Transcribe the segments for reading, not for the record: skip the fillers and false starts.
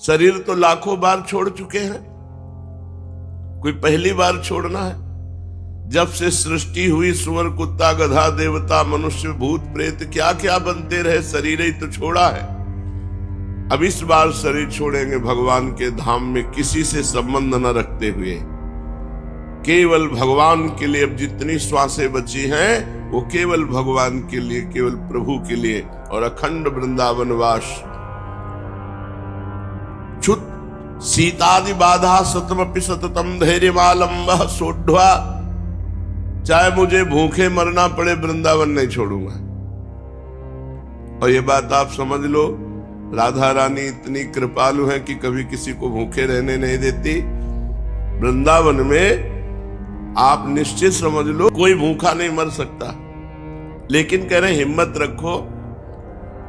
शरीर तो लाखों बार छोड़ चुके हैं, कोई पहली बार छोड़ना है? जब से सृष्टि हुई सुअर कुत्ता गधा देवता मनुष्य भूत प्रेत क्या क्या बनते रहे, शरीर ही तो छोड़ा है। अब इस बार शरीर छोड़ेंगे भगवान के धाम में, किसी से संबंध न रखते हुए, केवल भगवान के लिए। अब जितनी श्वासें बची हैं वो केवल भगवान के लिए, केवल प्रभु के लिए, और अखंड वृंदावन वास। छुत सीतादि बाधा सतमपि सततम धैर्यमालंबः सोढ़वा। चाहे मुझे भूखे मरना पड़े, वृंदावन नहीं छोड़ूंगा। और ये बात आप समझ लो, राधा रानी इतनी कृपालु है कि कभी किसी को भूखे रहने नहीं देती। वृंदावन में आप निश्चित समझ लो कोई भूखा नहीं मर सकता। लेकिन कह रहे हिम्मत रखो,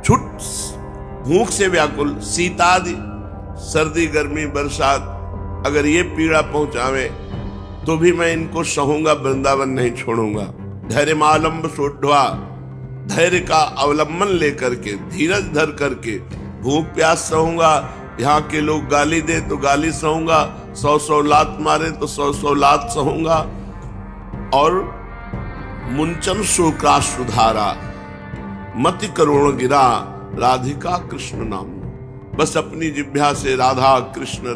छुट भूख से व्याकुल, शीतादि सर्दी गर्मी बरसात अगर ये पीड़ा पहुंचावे तो भी मैं इनको सहूंगा, वृंदावन नहीं छोड़ूंगा। धैर्य मालंब सोढ़वा, धैर्य का अवलंबन लेकर के, धीरज धर करके भूख प्यास सहूंगा। यहाँ के लोग गाली दे तो गाली सहूंगा, 100 लात मारे तो 100 लात सहूंगा। और मुंचन शोका सुधारा मति करुण गिरा राधिका कृष्ण नाम। बस अपनी जिह्वा से राधा कृष्ण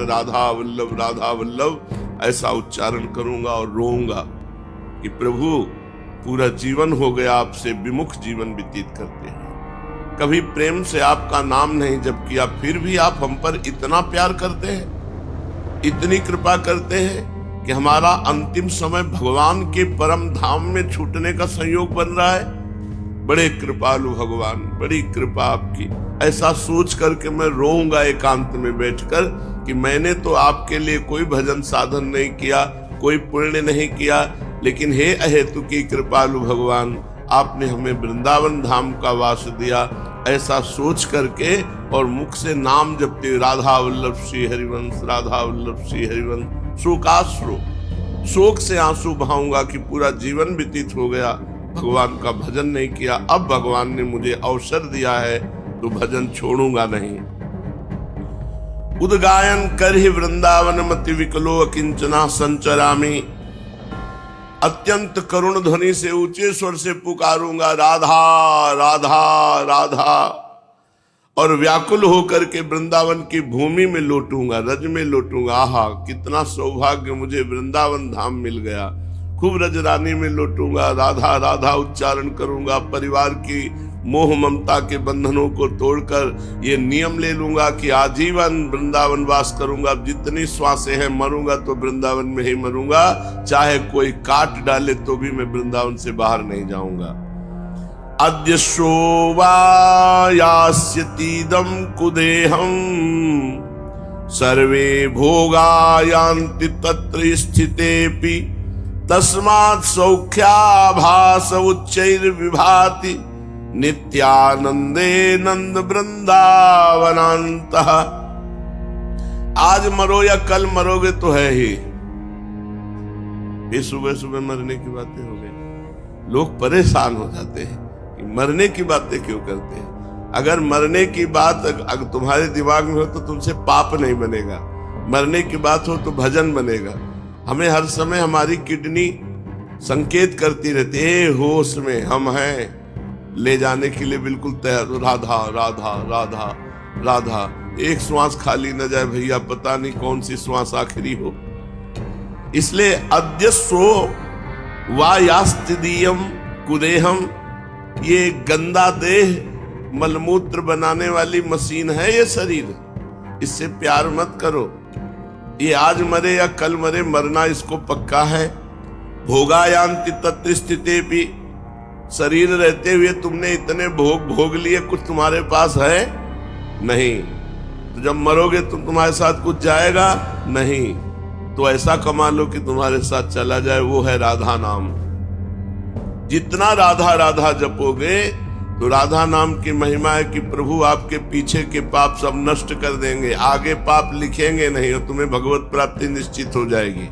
राधा वल्लभ ऐसा उच्चारण करूंगा और रोऊंगा कि प्रभु पूरा जीवन हो गया आपसे विमुख जीवन व्यतीत करते हैं, कभी प्रेम से आपका नाम नहीं जप किया, फिर भी आप हम पर इतना प्यार करते हैं, इतनी कृपा करते हैं कि हमारा अंतिम समय भगवान के परम धाम में छूटने का संयोग बन रहा है। बड़े कृपालु भगवान, बड़ी कृपा आपकी। ऐसा सोच करके मैं रोऊंगा एकांत में बैठकर कि मैंने तो आपके लिए कोई भजन साधन नहीं किया, कोई पुण्य नहीं किया, लेकिन हे अहेतु की कृपालु भगवान, आपने हमें वृंदावन धाम का वास दिया। ऐसा सोच करके और मुख से नाम जपते राधा वल्लभ श्री हरिवंश, राधा वल्लभ श्री हरिवंश। शोकाश्रु, शोक से आंसू बहाऊंगा कि पूरा जीवन व्यतीत हो गया, भगवान का भजन नहीं किया। अब भगवान ने मुझे अवसर दिया है तो भजन छोड़ूंगा नहीं। उद्गायन कर ही वृंदावन मति विकलो अकिंचना संचरामी। अत्यंत करुण ध्वनि से ऊंचे स्वर से पुकारूंगा राधा राधा राधा, और व्याकुल होकर के वृंदावन की भूमि में लौटूंगा, रज में लौटूंगा। आहा, कितना सौभाग्य, मुझे वृंदावन धाम मिल गया। खूब रजरानी में लौटूंगा, राधा राधा उच्चारण करूंगा। परिवार की मोह ममता के बंधनों को तोड़कर ये नियम ले लूंगा कि आजीवन वृंदावन वास करूंगा। जितनी श्वासें हैं मरूंगा तो वृंदावन में ही मरूंगा, चाहे कोई काट डाले तो भी मैं वृंदावन से बाहर नहीं जाऊंगा। अद्य शोवा यास्यतीदं कुदेहं सर्वे भोगा यान्ति तत्र स्थितेपि तस्मात् सौख्याभास उच्चैर्विभाति नित्यानंदे नंद वृंदावनान्तः। आज मरो या कल मरोगे तो है ही। ये सुबह सुबह मरने की बातें हो गई, लोग परेशान हो जाते हैं कि मरने की बातें क्यों करते हैं। अगर मरने की बात अगर तुम्हारे दिमाग में हो तो तुमसे पाप नहीं बनेगा, मरने की बात हो तो भजन बनेगा। हमें हर समय हमारी किडनी संकेत करती रहती है, होश में हम हैं, ले जाने के लिए बिल्कुल तैयार। राधा राधा राधा राधा, एक श्वास खाली न जाए भैया, पता नहीं कौन सी श्वास आखिरी हो। इसलिए अद्य सो वायास्तिदीयम कुदेहम, ये गंदा देह मलमूत्र बनाने वाली मशीन है ये शरीर, इससे प्यार मत करो। ये आज मरे या कल मरे, मरना इसको पक्का है। भोगायांति तत्र स्थिते भी, शरीर रहते हुए तुमने इतने भोग भोग लिए, कुछ तुम्हारे पास है नहीं। तो जब मरोगे तो तुम्हारे साथ कुछ जाएगा नहीं, तो ऐसा कमा लो कि तुम्हारे साथ चला जाए, वो है राधा नाम। जितना राधा राधा जपोगे तो राधा नाम की महिमा है कि प्रभु आपके पीछे के पाप सब नष्ट कर देंगे, आगे पाप लिखेंगे नहीं और तुम्हें भगवत प्राप्ति निश्चित हो जाएगी।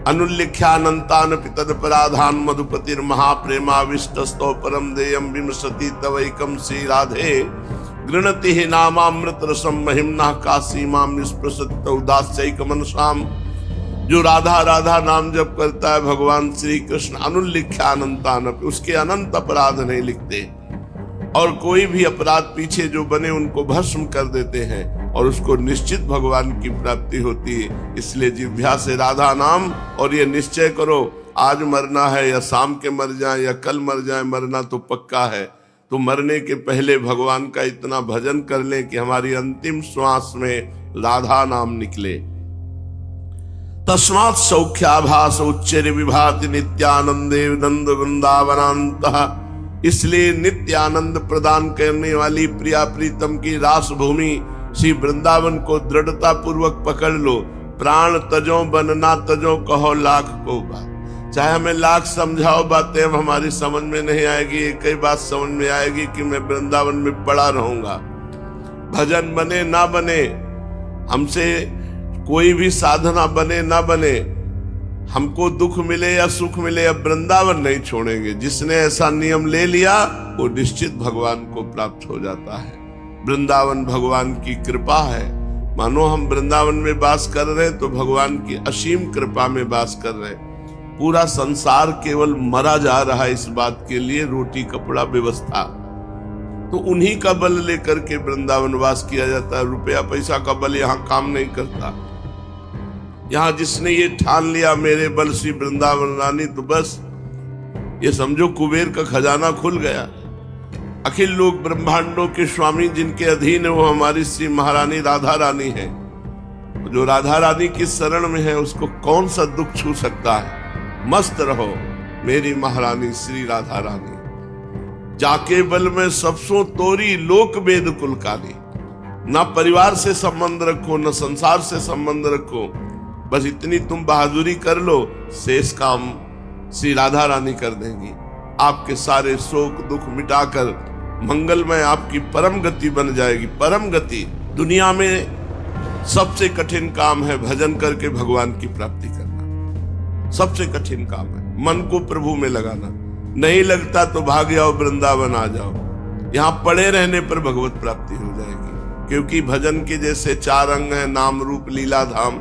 अनुल्लिख्यानंतान पितदपराधान मधुपतिर महाप्रेमाविष्टस्तो परम देयम विमसति तवैकम श्री राधे गृणति ही नामामृत रसम महिमना काशी माम स्पृशत उदास्यैक मनसाम। जो राधा राधा नाम जप करता है भगवान श्री कृष्ण अनुल्लिख्या अनंतानप, उसके अनंत अपराध नहीं लिखते, और कोई भी अपराध पीछे जो बने उनको भस्म कर देते हैं और उसको निश्चित भगवान की प्राप्ति होती है। इसलिए जिह्वा से राधा नाम, और ये निश्चय करो आज मरना है या शाम के मर जाए या कल मर जाए, मरना तो पक्का है। तो मरने के पहले भगवान का इतना भजन कर ले कि हमारी अंतिम श्वास में राधा नाम निकले। तस्मात् सौख्याभास उच्चर विभाति नित्यानंदे नंद वृंदावनांतः। इसलिए नित्य आनंद प्रदान करने वाली प्रिया प्रीतम की रास भूमि श्री वृंदावन को दृढ़ता पूर्वक पकड़ लो। प्राण तजो बनना तजो कहो लाख को बात। चाहे हमें लाख समझाओ बातें, अब हमारी समझ में नहीं आएगी। एक ही बात समझ में आएगी कि मैं वृंदावन में पड़ा रहूंगा। भजन बने ना बने, हमसे कोई भी साधना बने ना बने, हमको दुख मिले या सुख मिले, अब वृंदावन नहीं छोड़ेंगे। जिसने ऐसा नियम ले लिया वो निश्चित भगवान को प्राप्त हो जाता है। वृंदावन भगवान की कृपा है। मानो हम वृंदावन में वास कर रहे हैं तो भगवान की असीम कृपा में वास कर रहे हैं। पूरा संसार केवल मरा जा रहा है इस बात के लिए, रोटी कपड़ा व्यवस्था, तो उन्हीं का बल लेकर के वृंदावन वास किया जाता है। रुपया पैसा का बल यहाँ काम नहीं करता। यहाँ जिसने ये ठान लिया मेरे बल श्री वृंदावन रानी, तो बस ये समझो कुबेर का खजाना खुल गया। अखिल लोक ब्रह्मांडों के स्वामी जिनके अधीन है वो हमारी श्री महारानी राधा रानी है। जो राधा रानी की शरण में है उसको कौन सा दुख छू सकता है। मस्त रहो मेरी महारानी श्री राधा रानी। जाके बल में सबसो तोरी लोक वेद कुलकाली। ना परिवार से संबंध रखो न संसार से संबंध रखो, बस इतनी तुम बहादुरी कर लो, शेष काम श्री राधा रानी कर देंगी। आपके सारे शोक दुख मिटाकर मंगलमय आपकी परम गति बन जाएगी। परम गति दुनिया में सबसे कठिन काम है भजन करके भगवान की प्राप्ति करना। सबसे कठिन काम है मन को प्रभु में लगाना। नहीं लगता तो भाग जाओ वृंदावन आ जाओ, यहाँ पड़े रहने पर भगवत प्राप्ति हो जाएगी। क्योंकि भजन के जैसे 4 अंग हैं, नाम रूप लीला धाम।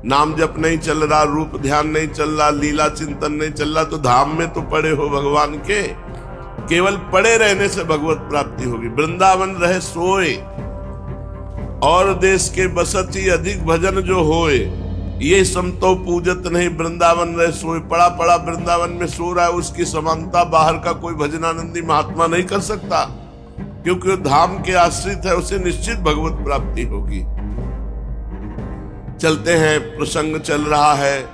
नाम जप नहीं चल रहा, रूप ध्यान नहीं चल रहा, लीला चिंतन नहीं चल रहा, तो धाम में तो पड़े हो भगवान के। केवल पड़े रहने से भगवत प्राप्ति होगी। वृंदावन रहे सोए और देश के बसती अधिक भजन जो होए, ये समतो पूजत नहीं। वृंदावन रहे सोए, पड़ा पड़ा वृंदावन में सो रहा है, उसकी समानता बाहर का कोई भजनानंदी महात्मा नहीं कर सकता, क्योंकि वो धाम के आश्रित है, उसे निश्चित भगवत प्राप्ति होगी। चलते हैं, प्रसंग चल रहा है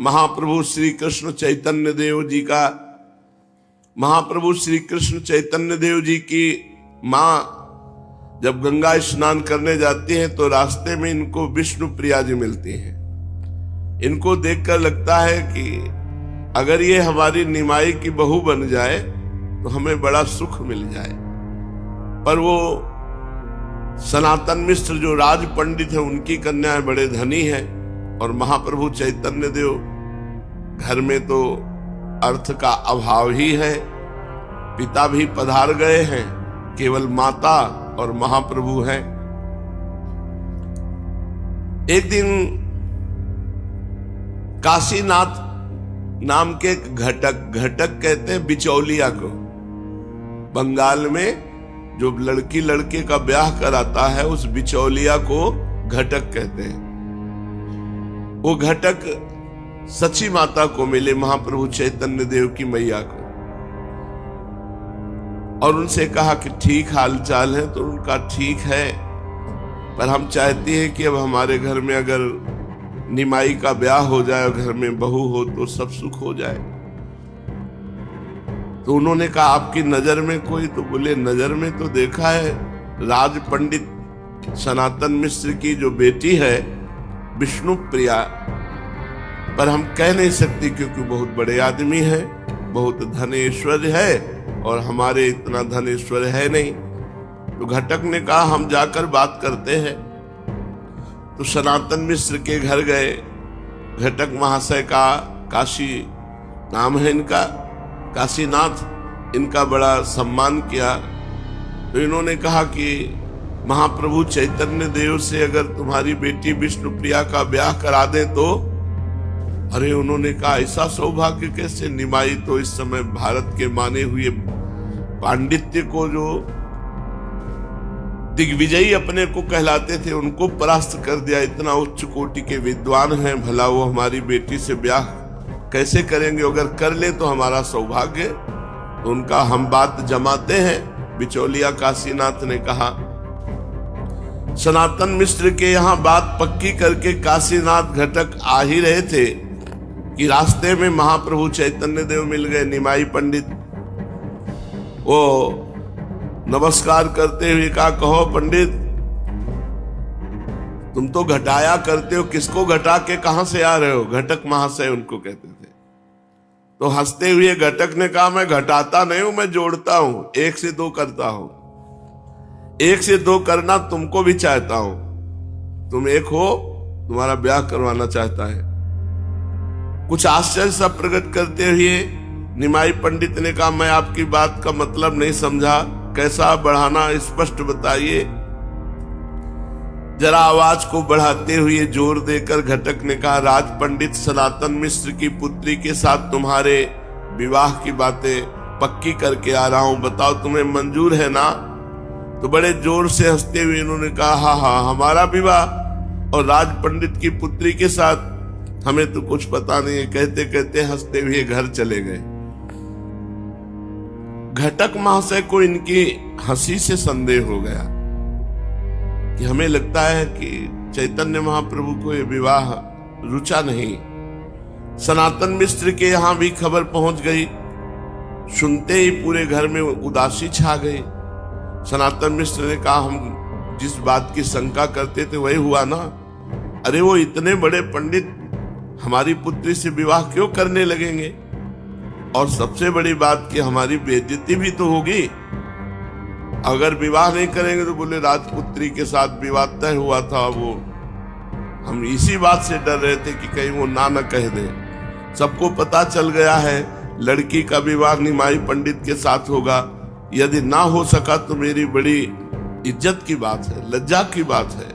महाप्रभु श्री कृष्ण चैतन्य देव जी का। महाप्रभु श्री कृष्ण चैतन्य देव जी की माँ जब गंगा स्नान करने जाती हैं तो रास्ते में इनको विष्णु प्रिया जी मिलती हैं। इनको देखकर लगता है कि अगर ये हमारी निमाई की बहू बन जाए तो हमें बड़ा सुख मिल जाए। पर वो सनातन मिश्र जो राज पंडित है उनकी कन्याएं बड़े धनी हैं, और महाप्रभु चैतन्य देव घर में तो अर्थ का अभाव ही है। पिता भी पधार गए हैं, केवल माता और महाप्रभु हैं। एक दिन काशीनाथ नाम के एक घटक कहते हैं बिचौलिया को। बंगाल में जो लड़की लड़के का ब्याह कराता है उस बिचौलिया को घटक कहते हैं। वो घटक सची माता को मिले, महाप्रभु चैतन्य देव की मैया को, और उनसे कहा कि ठीक हाल चाल है। तो उनका ठीक है, पर हम चाहती हैं कि अब हमारे घर में अगर निमाई का ब्याह हो जाए और घर में बहू हो तो सब सुख हो जाए। तो उन्होंने कहा आपकी नजर में कोई? तो बोले नजर में तो देखा है राज पंडित सनातन मिश्र की जो बेटी है विष्णु प्रिया, पर हम कह नहीं सकती क्योंकि बहुत बड़े आदमी है, बहुत धनेश्वर है, और हमारे इतना धनेश्वर है नहीं। तो घटक ने कहा हम जाकर बात करते हैं। तो सनातन मिश्र के घर गए। घटक महाशय का काशी नाम है इनका, काशीनाथ, इनका बड़ा सम्मान किया। तो इन्होंने कहा कि महाप्रभु चैतन्य देव से अगर तुम्हारी बेटी विष्णुप्रिया का ब्याह करा दे तो। अरे उन्होंने कहा ऐसा सौभाग्य कैसे? निमाई तो इस समय भारत के माने हुए पांडित्य को जो दिग्विजयी अपने को कहलाते थे उनको परास्त कर दिया। इतना उच्च कोटि के विद्वान हैं, भला वो हमारी बेटी से ब्याह कैसे करेंगे? अगर कर ले तो हमारा सौभाग्य। तो उनका हम बात जमाते हैं। बिचौलिया काशीनाथ ने कहा, सनातन मिश्र के यहाँ बात पक्की करके काशीनाथ घटक आ ही रहे थे कि रास्ते में महाप्रभु चैतन्य देव मिल गए। निमाई पंडित वो नमस्कार करते हुए कहा, कहो पंडित तुम तो घटाया करते हो, किसको घटा के कहां से आ रहे हो? घटक महाशय उनको कहते थे। तो हंसते हुए घटक ने कहा, मैं घटाता नहीं हूं, मैं जोड़ता हूं, 1 से 2 करता हूं। 1 से 2 करना तुमको भी चाहता हूं। तुम एक हो, तुम्हारा ब्याह करवाना चाहता है। कुछ आश्चर्य सा प्रकट करते हुए निमाई पंडित ने कहा, मैं आपकी बात का मतलब नहीं समझा, कैसा बढ़ाना स्पष्ट बताइए। जरा आवाज को बढ़ाते हुए जोर देकर घटक ने कहा, राज पंडित सनातन मिश्र की पुत्री के साथ तुम्हारे विवाह की बातें पक्की करके आ रहा हूं, बताओ तुम्हें मंजूर है ना? तो बड़े जोर से हंसते हुए इन्होंने कहा, हाँ हाँ, हमारा विवाह और राज पंडित की पुत्री के साथ हमें तो कुछ पता नहीं है। कहते कहते हंसते हुए घर चले गए। घटक महाशय को इनकी हंसी से संदेह हो गया कि हमें लगता है कि चैतन्य महाप्रभु को ये विवाह रुचा नहीं। सनातन मिश्र के यहां भी खबर पहुंच गई। सुनते ही पूरे घर में उदासी छा गई। सनातन मिश्र ने कहा, हम जिस बात की शंका करते थे वही हुआ ना। अरे वो इतने बड़े पंडित हमारी पुत्री से विवाह क्यों करने लगेंगे? और सबसे बड़ी बात कि हमारी बेइज्जती भी तो होगी। अगर विवाह नहीं करेंगे तो बोले राजपुत्री के साथ विवाह तय हुआ था, वो हम इसी बात से डर रहे थे कि कहीं वो ना कह दे। सबको पता चल गया है लड़की का विवाह निमाई पंडित के साथ होगा। यदि ना हो सका तो मेरी बड़ी इज्जत की बात है, लज्जा की बात है।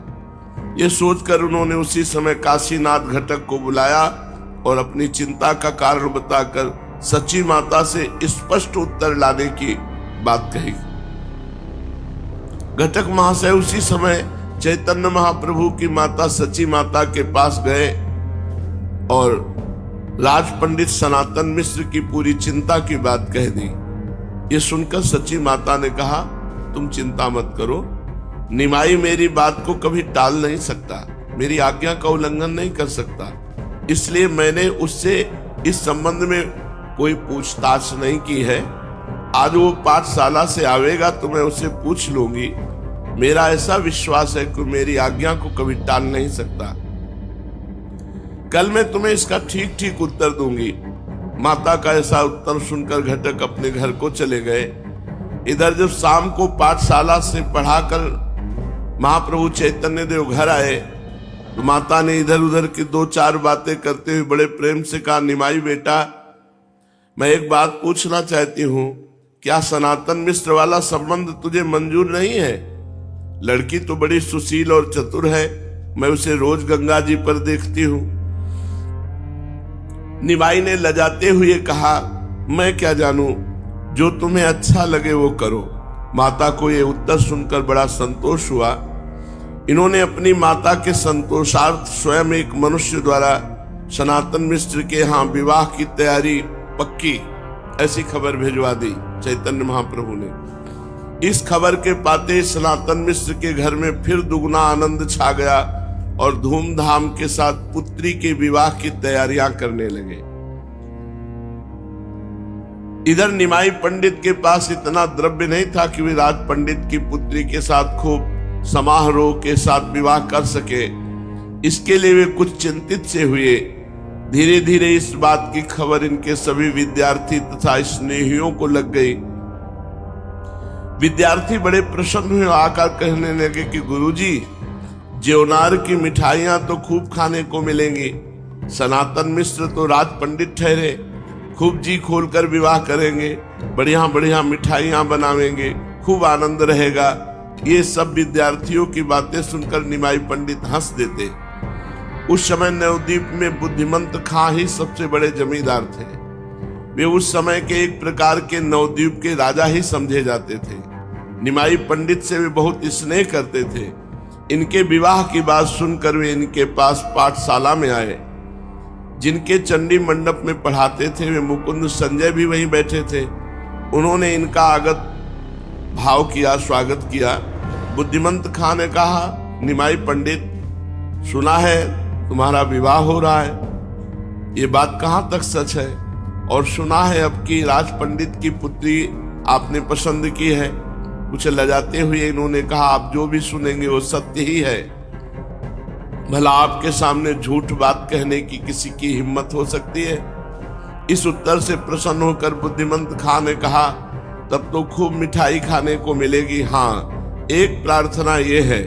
ये सोचकर उन्होंने उसी समय काशीनाथ घटक को बुलाया और अपनी चिंता का कारण बताकर सची माता से स्पष्ट उत्तर लाने की बात कही। घटक महाशय उसी समय चैतन्य महाप्रभु की माता सची माता के पास गए और राज पंडित सनातन मिश्र की पूरी चिंता की बात कह दी। ये सुनकर सची माता ने कहा, तुम चिंता मत करो, निमाई मेरी बात को कभी टाल नहीं सकता, मेरी आज्ञा का उल्लंघन नहीं कर सकता, इसलिए मैंने उससे इस संबंध में कोई पूछताछ नहीं की है। आज वो पाठशाला से आवेगा तो मैं उससे पूछ लूंगी। मेरा ऐसा विश्वास है कि मेरी आज्ञा को कभी टाल नहीं सकता। कल मैं तुम्हें इसका ठीक ठीक उत्तर दूंगी। माता का ऐसा उत्तर सुनकर घटक अपने घर को चले गए। इधर जब शाम को पाठशाला से पढ़ाकर महाप्रभु चैतन्य देव घर आए तो माता ने इधर उधर की 2-4 बातें करते हुए बड़े प्रेम से कहा, निमाई बेटा, मैं एक बात पूछना चाहती हूँ, क्या सनातन मिश्र वाला संबंध तुझे मंजूर नहीं है? लड़की तो बड़ी सुशील और चतुर है, मैं उसे रोज गंगा जी पर देखती हूँ। निमाई ने लजाते हुए कहा, मैं क्या जानूं, जो तुम्हें अच्छा लगे वो करो। माता को ये उत्तर सुनकर बड़ा संतोष हुआ। इन्होंने अपनी माता के संतोषार्थ स्वयं एक मनुष्य द्वारा सनातन मिश्र के यहाँ विवाह की तैयारी पक्की ऐसी खबर भिजवा दी चैतन्य महाप्रभु ने। इस खबर के पाते सनातन मिश्र के घर में फिर दुगना आनंद छा गया और धूमधाम के साथ पुत्री के विवाह की तैयारियां करने लगे। इधर निमाई पंडित के पास इतना द्रव्य नहीं था कि वे राज पंडित की पुत्री के साथ खूब समारोह के साथ विवाह कर सके। इसके लिए वे कुछ चिंतित से हुए। धीरे धीरे इस बात की खबर इनके सभी विद्यार्थी तथा स्नेहियों को लग गई। विद्यार्थी बड़े प्रसन्न हुए, आकर कहने लगे कि गुरुजी, ज्योनार की मिठाइयां तो खूब खाने को मिलेंगी। सनातन मिश्र तो राज पंडित ठहरे, खूब जी खोलकर विवाह करेंगे, बढ़िया बढ़िया मिठाइयां बनावेंगे, खूब आनंद रहेगा। ये सब विद्यार्थियों की बातें सुनकर निमाई पंडित हंस देते। उस समय नवद्वीप में बुद्धिमंत खां ही सबसे बड़े जमींदार थे। वे उस समय के एक प्रकार के नवद्वीप के राजा ही समझे जाते थे। निमाई पंडित से वे बहुत स्नेह करते थे। इनके विवाह की बात सुनकर वे इनके पास पाठशाला में आए। जिनके चंडी मंडप में पढ़ाते थे वे मुकुंद संजय भी वहीं बैठे थे। उन्होंने इनका आगत भाव किया, स्वागत किया। बुद्धिमंत खां ने कहा, निमाई पंडित, सुना है तुम्हारा विवाह हो रहा है, ये बात कहाँ तक सच है? और सुना है अब की राज पंडित की पुत्री आपने पसंद की है। कुछ लजाते हुए इन्होंने कहा, आप जो भी सुनेंगे वो सत्य ही है। भला आपके सामने झूठ बात कहने की किसी की हिम्मत हो सकती है? इस उत्तर से प्रसन्न होकर बुद्धिमंत खां ने कहा, तब तो खूब मिठाई खाने को मिलेगी। हाँ, एक प्रार्थना ये है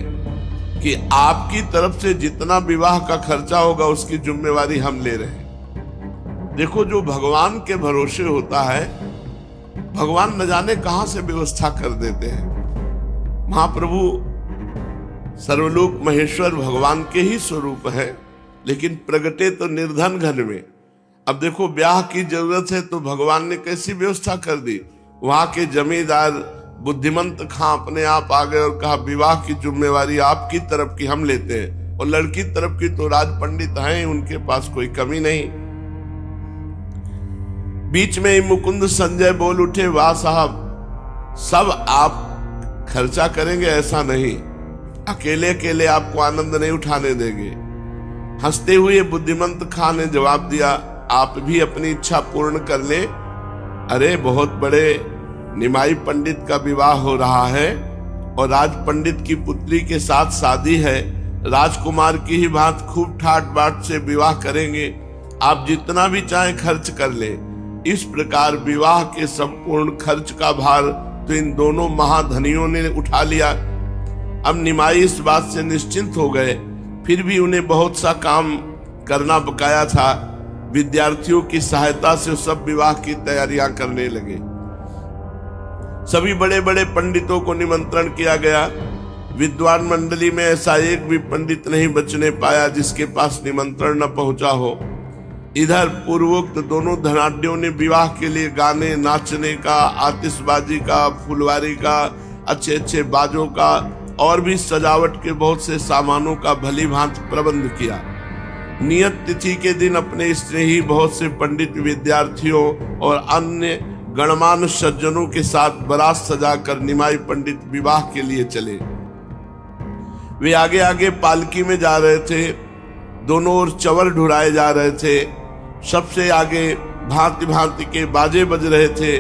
कि आपकी तरफ से जितना विवाह का खर्चा होगा उसकी जिम्मेवारी हम ले रहे हैं। देखो, जो भगवान के भरोसे होता है, भगवान न जाने कहां से व्यवस्था कर देते हैं। महाप्रभु सर्वलोक महेश्वर भगवान के ही स्वरूप है, लेकिन प्रगटे तो निर्धन घन में। अब देखो, ब्याह की जरूरत है तो भगवान ने कैसी व्यवस्था कर दी। वहां के जमींदार बुद्धिमंत खां अपने आप आ गए और कहा, विवाह की जिम्मेवारी आपकी तरफ की हम लेते हैं, और लड़की तरफ की तो राज पंडित हैं, उनके पास कोई कमी नहीं। बीच में ही मुकुंद संजय बोल उठे, वाह साहब, सब आप खर्चा करेंगे ऐसा नहीं, अकेले अकेले आपको आनंद नहीं उठाने देंगे। हंसते हुए बुद्धिमंत खां ने जवाब दिया, आप भी अपनी इच्छा पूर्ण कर ले। अरे, बहुत बड़े निमाई पंडित का विवाह हो रहा है और राज पंडित की पुत्री के साथ शादी है। राजकुमार की ही बात खूब ठाट बाट से विवाह करेंगे, आप जितना भी चाहे खर्च कर ले। इस प्रकार विवाह के संपूर्ण खर्च का भार तो इन दोनों महाधनियों ने उठा लिया। अब निमाई इस बात से निश्चिंत हो गए। फिर भी उन्हें बहुत सा काम करना बकाया था। विद्यार्थियों की सहायता से सब विवाह की तैयारियां करने लगे। सभी बड़े बड़े पंडितों को निमंत्रण किया गया। विद्वान मंडली में ऐसा एक भी पंडित नहीं बचने पाया जिसके पास निमंत्रण न पहुंचा हो। इधर पूर्वोक्त दोनों धनाढ्यों ने विवाह के लिए गाने, नाचने का, आतिशबाजी का, फुलवारी का, अच्छे अच्छे बाजों का और भी सजावट के बहुत से सामानों का भली भांति प्रबंध किया। नियत तिथि के दिन अपने स्नेही बहुत से पंडित विद्यार्थियों और अन्य गणमान्य सज्जनों के साथ बारात सजाकर निमाई पंडित विवाह के लिए चले। वे आगे आगे पालकी में जा रहे थे। दोनों ओर चवर ढुराए जा रहे थे। सबसे आगे भांति भांति के बाजे बज रहे थे।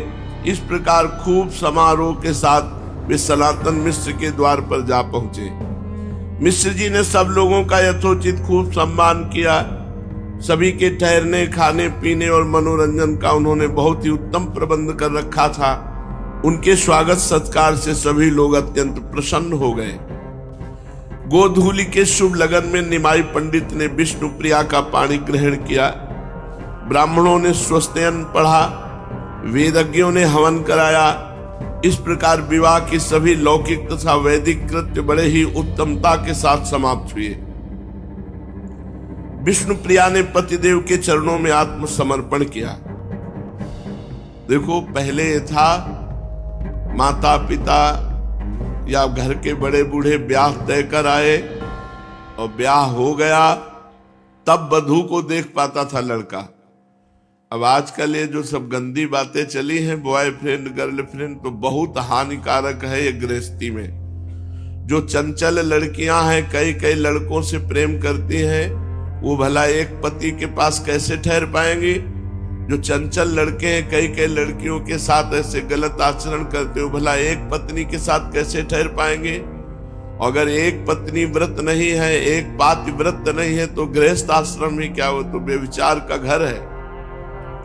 इस प्रकार खूब समारोह के साथ वे सनातन मिश्र के द्वार पर जा पहुंचे। मिश्र जी ने सब लोगों का यथोचित खूब सम्मान किया। सभी के ठहरने, खाने पीने और मनोरंजन का उन्होंने बहुत ही उत्तम प्रबंध कर रखा था। उनके स्वागत सत्कार से सभी लोग अत्यंत प्रसन्न हो गए। गोधूली के शुभ लगन में निमाई पंडित ने विष्णु प्रिया का पानी ग्रहण किया। ब्राह्मणों ने स्वस्त्ययन पढ़ा, वेदज्ञों ने हवन कराया। इस प्रकार विवाह की सभी लौकिक तथा वैदिक कृत्य बड़े ही उत्तमता के साथ समाप्त हुए। विष्णु प्रिया ने पतिदेव के चरणों में आत्मसमर्पण किया। देखो, पहले था माता पिता या घर के बड़े बूढ़े ब्याह तय कर आए और ब्याह हो गया, तब वधू को देख पाता था लड़का। अब आजकल ये जो सब गंदी बातें चली हैं, बॉयफ्रेंड गर्लफ्रेंड, तो बहुत हानिकारक है ये गृहस्थी में। जो चंचल लड़कियां हैं, कई कई लड़कों से प्रेम करती हैं, वो भला एक पति के पास कैसे ठहर पाएंगी? जो चंचल लड़के हैं, कई कई लड़कियों के साथ ऐसे गलत आचरण करते हो, भला एक पत्नी के साथ कैसे ठहर पाएंगे? अगर एक पत्नी व्रत नहीं है, एक पाति व्रत नहीं है, तो गृहस्थ आश्रम ही क्या, हो तो बेविचार का घर है।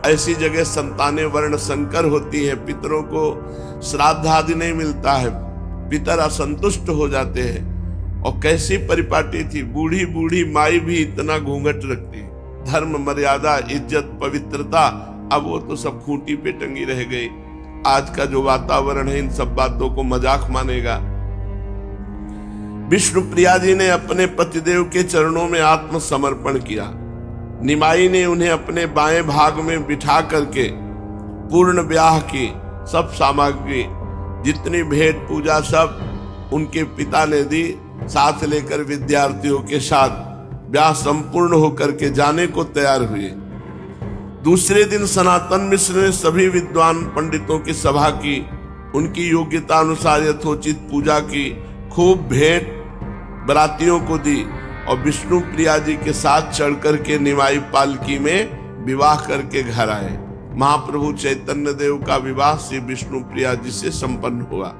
ऐसी जगह संतानें वर्ण संकर होती है, पितरों को श्राद्ध आदि नहीं मिलता है, पितर असंतुष्ट हो जाते हैं। और कैसी परिपाटी थी, बूढ़ी बूढ़ी माई भी इतना घूंघट रखती, धर्म मर्यादा इज्जत पवित्रता, अब वो तो सब खूंटी पे टंगी रह गई। आज का जो वातावरण है इन सब बातों को मजाक मानेगा। विष्णु प्रिया जी ने अपने पतिदेव के चरणों में आत्मसमर्पण किया। निमाई ने उन्हें अपने बाएं भाग में बिठा करके पूर्ण ब्याह की सब सामग्री, जितनी भेंट पूजा सब उनके पिता ने दी। साथ लेकर विद्यार्थियों के साथ ब्याह संपूर्ण होकर के जाने को तैयार हुए। दूसरे दिन सनातन मिश्र ने सभी विद्वान पंडितों की सभा की, उनकी योग्यता अनुसार यथोचित पूजा की, खूब भेंट बरातियों को दी और विष्णु प्रिया जी के साथ चढ़ करके निमाई पालकी में विवाह करके घर आए। महाप्रभु चैतन्य देव का विवाह श्री विष्णु प्रिया जी से संपन्न हुआ।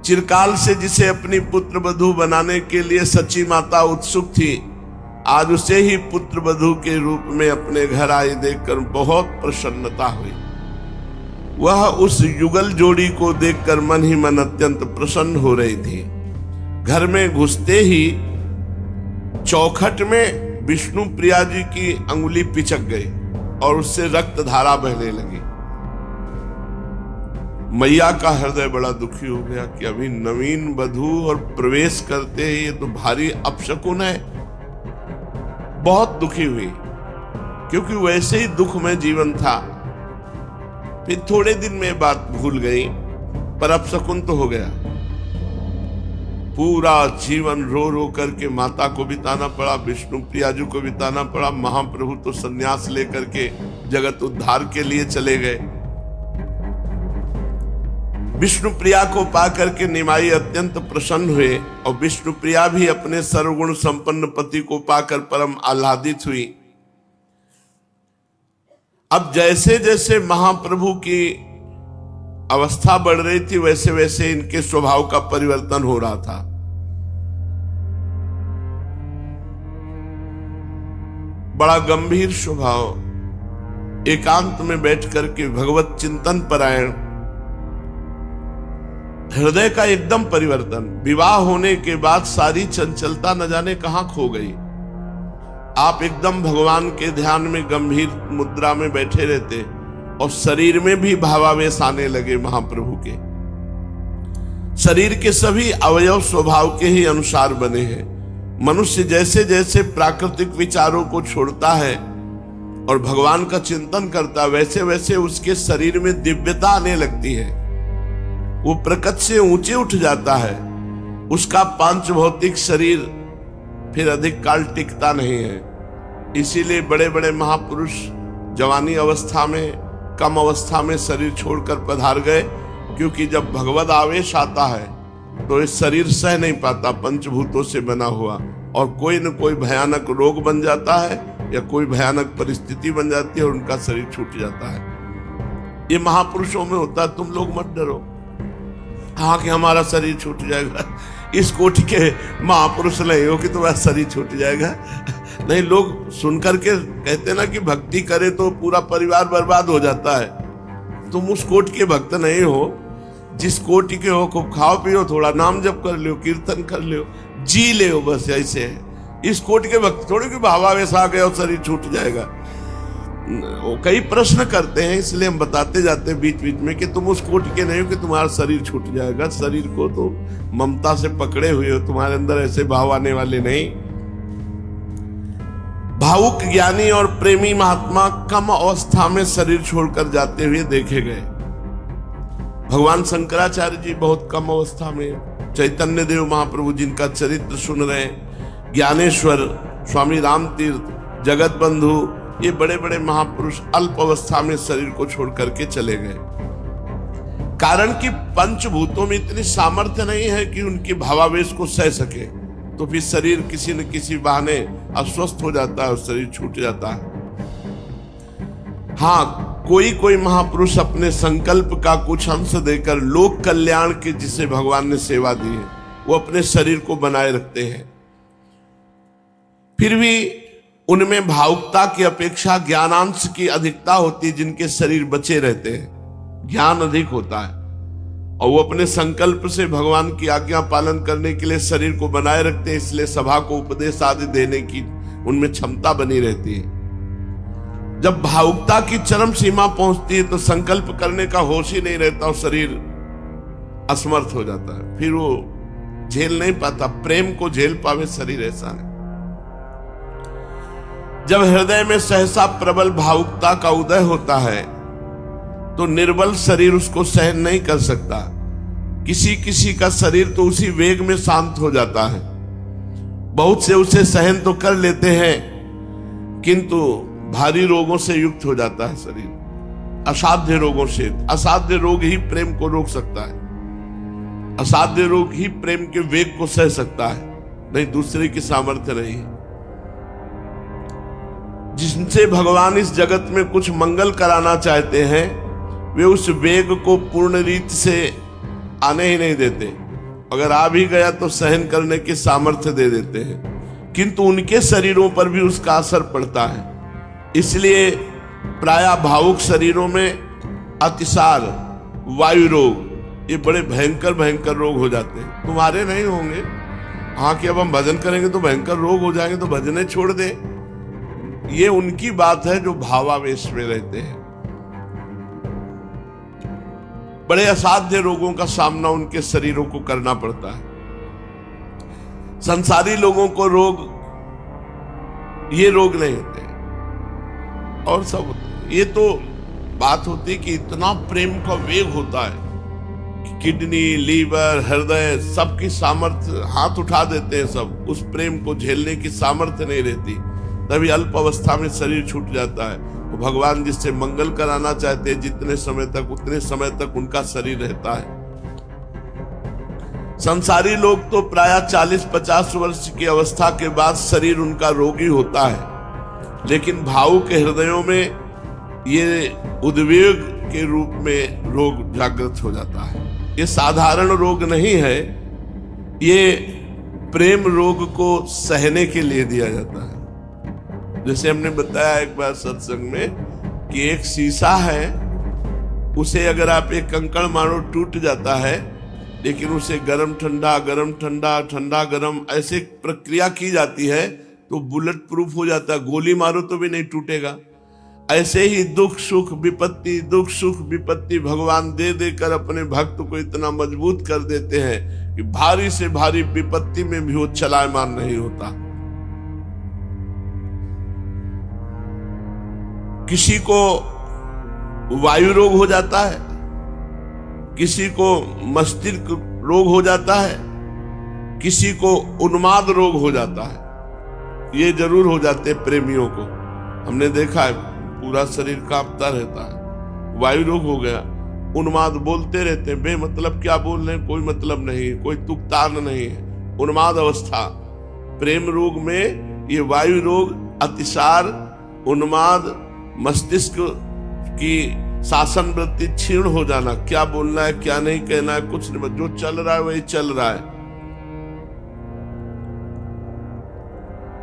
चिरकाल से जिसे अपनी पुत्र वधू बनाने के लिए सची माता उत्सुक थी, आज उसे ही पुत्र वधू के रूप में अपने घर आई देखकर बहुत प्रसन्नता हुई। वह उस युगल जोड़ी को देखकर मन ही मन अत्यंत प्रसन्न हो रही थी। घर में घुसते ही चौखट में विष्णु प्रिया जी की अंगुली पिचक गई और उससे रक्त धारा बहने लगी। मैया का हृदय बड़ा दुखी हो गया कि अभी नवीन वधू और प्रवेश करते ही ये तो भारी अपशकुन है। बहुत दुखी हुई क्योंकि वैसे ही दुख में जीवन था। फिर थोड़े दिन में बात भूल गई, पर अपशकुन तो हो गया। पूरा जीवन रो रो करके माता को बिताना पड़ा, विष्णु प्रिया जी को बिताना पड़ा। महाप्रभु तो संन्यास लेकर के जगत उद्धार के लिए चले गए। विष्णु प्रिया को पाकर के निमाई अत्यंत प्रसन्न हुए और विष्णु प्रिया भी अपने सर्वगुण संपन्न पति को पाकर परम आह्लादित हुई। अब जैसे जैसे महाप्रभु की अवस्था बढ़ रही थी, वैसे वैसे इनके स्वभाव का परिवर्तन हो रहा था। बड़ा गंभीर स्वभाव, एकांत में बैठ करके भगवत चिंतन परायण, हृदय का एकदम परिवर्तन। विवाह होने के बाद सारी चंचलता न जाने कहां खो गई। आप एकदम भगवान के ध्यान में गंभीर मुद्रा में बैठे रहते और शरीर में भी भावावेश आने लगे। महाप्रभु के शरीर के सभी अवयव स्वभाव के ही अनुसार बने हैं। मनुष्य जैसे जैसे प्राकृतिक विचारों को छोड़ता है और भगवान का चिंतन करता है, वैसे वैसे उसके शरीर में दिव्यता आने लगती है। वो प्रकृति से ऊंचे उठ जाता है। उसका पांच भौतिक शरीर फिर अधिक काल टिकता नहीं है। इसीलिए बड़े बड़े महापुरुष जवानी अवस्था में, कम अवस्था में शरीर छोड़कर पधार गए, क्योंकि जब भगवद आवेश आता है तो इस शरीर सह नहीं पाता, पंचभूतों से बना हुआ, और कोई न कोई भयानक रोग बन जाता है या कोई भयानक परिस्थिति बन जाती है और उनका शरीर छूट जाता है। ये महापुरुषों में होता है। तुम लोग मत डरो हाँ कि हमारा शरीर छूट जाएगा। इस कोटि के महापुरुष नहीं हो कि तुम्हारा शरीर छूट जाएगा। नहीं, लोग सुनकर के कहते ना कि भक्ति करे तो पूरा परिवार बर्बाद हो जाता है। तुम उस कोटि के भक्त नहीं हो। जिस कोटि के हो, खूब खाओ पियो, थोड़ा नाम जप कर लो, कीर्तन कर लो, जी ले, बस ऐसे है। इस कोटि के भक्त थोड़ी कि भावावेश आ गया और शरीर छूट जाएगा। वो कई प्रश्न करते हैं, इसलिए हम बताते जाते हैं बीच बीच में कि तुम उस कोटि के नहीं हो कि तुम्हारा शरीर छूट जाएगा। शरीर को तो ममता से पकड़े हुए हो, तुम्हारे अंदर ऐसे भाव आने वाले नहीं। भावुक ज्ञानी और प्रेमी महात्मा कम अवस्था में शरीर छोड़कर जाते हुए देखे गए। भगवान शंकराचार्य जी बहुत कम अवस्था में, चैतन्य देव महाप्रभु जिनका चरित्र सुन रहे हैं, ज्ञानेश्वर, स्वामी राम तीर्थ, जगत बंधु, ये बड़े बड़े महापुरुष अल्प अवस्था में शरीर को छोड़ करके चले गए। कारण कि पंचभूतों में इतनी सामर्थ्य नहीं है कि उनके भावावेश को सह सके, तो फिर शरीर किसी न किसी बहाने अस्वस्थ हो जाता है और शरीर छूट जाता है। हाँ, कोई कोई महापुरुष अपने संकल्प का कुछ अंश देकर लोक कल्याण के, जिसे भगवान ने सेवा दी है, वो अपने शरीर को बनाए रखते हैं। फिर भी उनमें भावुकता की अपेक्षा ज्ञानांश की अधिकता होती है। जिनके शरीर बचे रहते हैं, ज्ञान अधिक होता है और वो अपने संकल्प से भगवान की आज्ञा पालन करने के लिए शरीर को बनाए रखते हैं। इसलिए सभा को उपदेश आदि देने की उनमें क्षमता बनी रहती है। जब भावुकता की चरम सीमा पहुंचती है तो संकल्प करने का होश ही नहीं रहता और शरीर असमर्थ हो जाता है, फिर वो झेल नहीं पाता। प्रेम को झेल पावे शरीर ऐसा नहीं। जब हृदय में सहसा प्रबल भावुकता का उदय होता है तो निर्बल शरीर उसको सहन नहीं कर सकता। किसी किसी का शरीर तो उसी वेग में शांत हो जाता है। बहुत से उसे सहन तो कर लेते हैं किंतु भारी रोगों से युक्त हो जाता है शरीर, असाध्य रोगों से। असाध्य रोग ही प्रेम को रोक सकता है, असाध्य रोग ही प्रेम के वेग को सह सकता है, नहीं दूसरे की सामर्थ्य नहीं है। जिनसे भगवान इस जगत में कुछ मंगल कराना चाहते हैं वे उस वेग को पूर्ण रीत से आने ही नहीं देते। अगर आ भी गया तो सहन करने की सामर्थ्य दे देते हैं, किंतु उनके शरीरों पर भी उसका असर पड़ता है। इसलिए प्रायः भावुक शरीरों में अतिसार, वायु रोग, ये बड़े भयंकर भयंकर रोग हो जाते हैं। तुम्हारे नहीं होंगे, हाँ कि अब हम भजन करेंगे तो भयंकर रोग हो जाएंगे तो भजने छोड़ दे, ये उनकी बात है जो भावावेश में रहते हैं। बड़े असाध्य रोगों का सामना उनके शरीरों को करना पड़ता है। संसारी लोगों को रोग, ये रोग नहीं होते और सब होते। ये तो बात होती कि इतना प्रेम का वेग होता है कि किडनी, लीवर, हृदय सबकी सामर्थ्य हाथ उठा देते हैं, सब उस प्रेम को झेलने की सामर्थ्य नहीं रहती। तभी अल्प अवस्था में शरीर छूट जाता है। तो भगवान जिससे मंगल कराना चाहते हैं जितने समय तक, उतने समय तक उनका शरीर रहता है। संसारी लोग तो प्रायः 40-50 वर्ष की अवस्था के बाद शरीर उनका रोगी होता है, लेकिन भावुक के हृदयों में ये उद्वेग के रूप में रोग जागृत हो जाता है। ये साधारण रोग नहीं है, ये प्रेम रोग को सहने के लिए दिया जाता है। जैसे हमने बताया एक बार सत्संग में कि एक शीशा है, उसे अगर आप एक कंकड़ मारो टूट जाता है, लेकिन उसे गरम ठंडा, गरम ठंडा, ठंडा गरम ऐसे प्रक्रिया की जाती है तो बुलेट प्रूफ हो जाता है। गोली मारो तो भी नहीं टूटेगा। ऐसे ही दुख सुख विपत्ति, दुख सुख विपत्ति भगवान दे देकर अपने भक्त को इतना मजबूत कर देते हैं कि भारी से भारी विपत्ति में भी वो चलायमान नहीं होता। किसी को वायु रोग हो जाता है, किसी को मस्तिष्क रोग हो जाता है, किसी को उन्माद रोग हो जाता है। ये जरूर हो जाते प्रेमियों को, हमने देखा है, पूरा शरीर कांपता रहता है। वायु रोग हो गया, उन्माद, बोलते रहते हैं बेमतलब, क्या बोल रहे हैं कोई मतलब नहीं है, कोई तुकतान नहीं है, उन्माद अवस्था। प्रेम रोग में ये वायु रोग, अतिसार, उन्माद, मस्तिष्क की शासन वृत्ति क्षीण हो जाना, क्या बोलना है क्या नहीं कहना है कुछ नहीं, जो चल रहा है वही चल रहा है।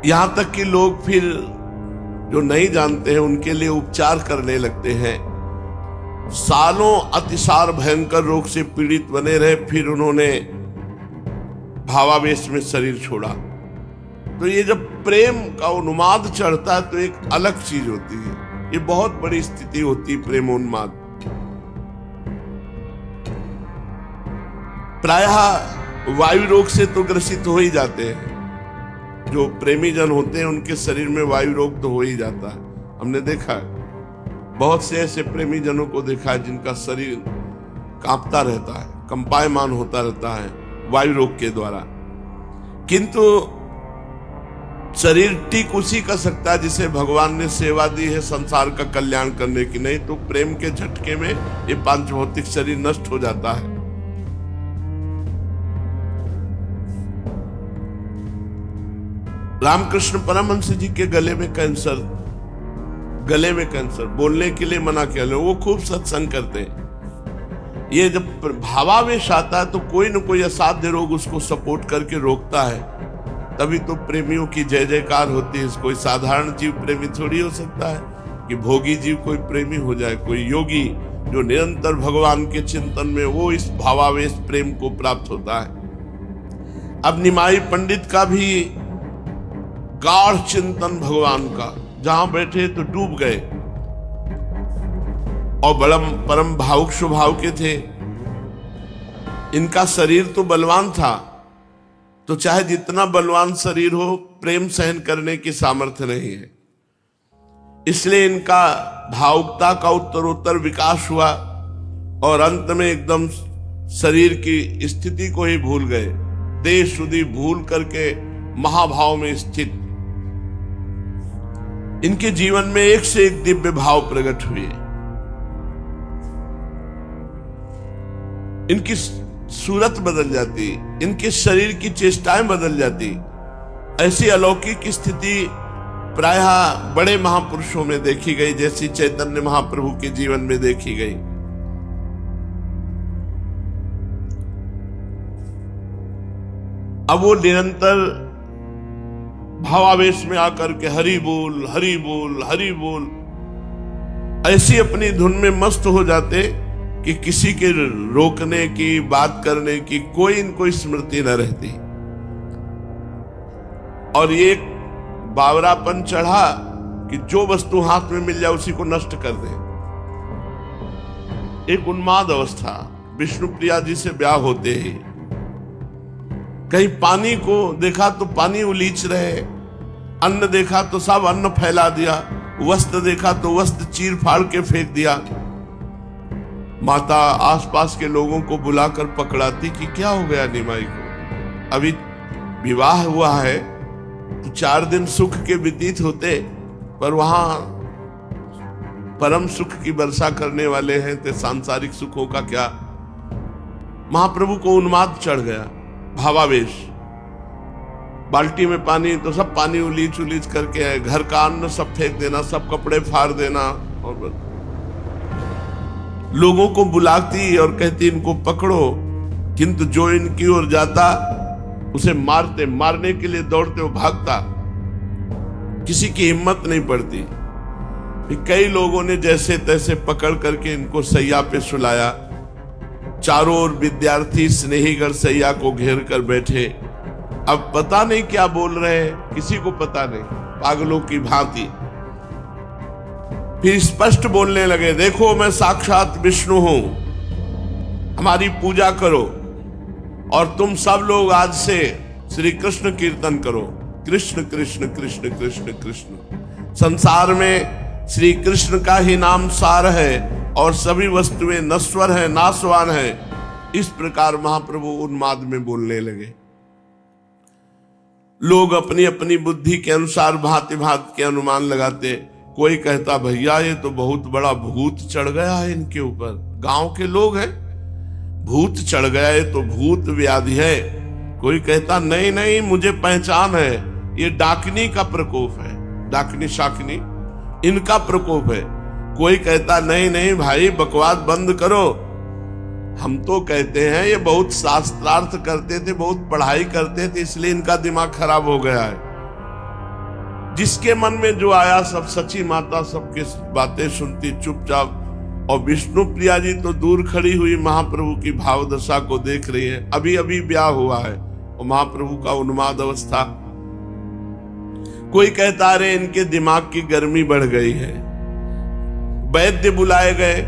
यहां तक कि लोग फिर जो नहीं जानते हैं उनके लिए उपचार करने लगते हैं। सालों अतिसार भयंकर रोग से पीड़ित बने रहे, फिर उन्होंने भावावेश में शरीर छोड़ा। तो ये जब प्रेम का उन्माद चढ़ता है तो एक अलग चीज होती है, ये बहुत बड़ी स्थिति होती है प्रेमोन्माद। प्रायः वायु रोग से तो ग्रसित हो ही जाते हैं, जो प्रेमी जन होते हैं उनके शरीर में वायु रोग तो हो ही जाता है। हमने देखा है, बहुत से ऐसे प्रेमी जनों को देखा है जिनका शरीर कांपता रहता है, कंपायमान होता रहता है वायु रोग के द्वारा। किंतु शरीर ठीक उसी कर सकता है जिसे भगवान ने सेवा दी है संसार का कल्याण करने की, नहीं तो प्रेम के झटके में ये पांच भौतिक शरीर नष्ट हो जाता है। रामकृष्ण परमहंस जी के गले में कैंसर, बोलने के लिए मना किया, वो खूब सत्संग करते हैं। ये जब भावावेश आता है तो कोई न कोई असाध्य रोग उसको सपोर्ट करके रोकता है, तभी तो प्रेमियों की जय जयकार होती है। कोई साधारण जीव प्रेमी थोड़ी हो सकता है कि भोगी जीव कोई प्रेमी हो जाए। कोई योगी जो निरंतर भगवान के चिंतन में, वो इस भावावेश प्रेम को प्राप्त होता है। अब निमाई पंडित का भी गाढ़ चिंतन भगवान का, जहां बैठे तो डूब गए, और बड़ा परम भावुक स्वभाव के थे। इनका शरीर तो बलवान था, तो चाहे जितना बलवान शरीर हो, प्रेम सहन करने की सामर्थ्य नहीं है। इसलिए इनका भावुकता का उत्तरोत्तर विकास हुआ और अंत में एकदम शरीर की स्थिति को ही भूल गए, देह शुद्धि भूल करके महाभाव में स्थित। इनके जीवन में एक से एक दिव्य भाव प्रकट हुए। इनकी सूरत बदल जाती, इनके शरीर की चेष्टाएं बदल जाती। ऐसी अलौकिक स्थिति प्रायः बड़े महापुरुषों में देखी गई, जैसी चैतन्य महाप्रभु के जीवन में देखी गई। अब वो निरंतर भावावेश में आकर के हरि बोल हरि बोल हरि बोल ऐसी अपनी धुन में मस्त हो जाते कि किसी के रोकने की, बात करने की कोई इनको स्मृति न रहती। और ये बावरापन चढ़ा कि जो वस्तु हाथ में मिल जाए उसी को नष्ट कर दे। एक उन्माद अवस्था। विष्णु प्रिया जी से ब्याह होते ही कहीं पानी को देखा तो पानी उलीच रहे, अन्न देखा तो सब अन्न फैला दिया, वस्त्र देखा तो वस्त्र चीर फाड़ के फेंक दिया। माता आसपास के लोगों को बुलाकर पकड़ाती कि क्या हो गया निमाई को, अभी विवाह हुआ है तो 4 दिन सुख के व्यतीत होते, पर वहां परम सुख की वर्षा करने वाले हैं, तो सांसारिक सुखों का क्या। महाप्रभु को उन्माद चढ़ गया, भावावेश। बाल्टी में पानी तो सब पानी उलीच उलीच करके है, घर का अन्न सब फेंक देना, सब कपड़े फाड़ देना, और लोगों को बुलाती और कहती इनको पकड़ो, किंतु जो इनकी ओर जाता उसे मारते, मारने के लिए दौड़ते वो भागता, किसी की हिम्मत नहीं पड़ती। कई लोगों ने जैसे तैसे पकड़ करके इनको सैया पे सुलाया। चारों ओर विद्यार्थी स्नेहीगण सैया को घेर कर बैठे। अब पता नहीं क्या बोल रहे हैं, किसी को पता नहीं, पागलों की भांति। फिर स्पष्ट बोलने लगे, देखो मैं साक्षात विष्णु हूं, हमारी पूजा करो और तुम सब लोग आज से श्री कृष्ण कीर्तन करो। कृष्ण कृष्ण कृष्ण कृष्ण कृष्ण। संसार में श्री कृष्ण का ही नाम सार है और सभी वस्तुएं नश्वर है, नाशवान है। इस प्रकार महाप्रभु उन्माद में बोलने लगे। लोग अपनी अपनी बुद्धि के अनुसार भांति भांति के अनुमान लगाते। कोई कहता भैया ये तो बहुत बड़ा भूत चढ़ गया है इनके ऊपर, गांव के लोग हैं, भूत चढ़ गया है तो भूत व्याधि है। कोई कहता नहीं नहीं मुझे पहचान है, ये डाकनी का प्रकोप है, डाकनी शाकनी इनका प्रकोप है। कोई कहता नहीं नहीं भाई बकवास बंद करो, हम तो कहते हैं ये बहुत शास्त्रार्थ करते थे, बहुत पढ़ाई करते थे, इसलिए इनका दिमाग खराब हो गया है। जिसके मन में जो आया सब सची माता सबके बातें सुनती चुपचाप। और विष्णु प्रिया जी तो दूर खड़ी हुई महाप्रभु की भाव दशा को देख रही है। अभी अभी ब्याह हुआ है और महाप्रभु का उन्माद अवस्था। कोई कहता अरे इनके दिमाग की गर्मी बढ़ गई है। वैद्य बुलाए गए,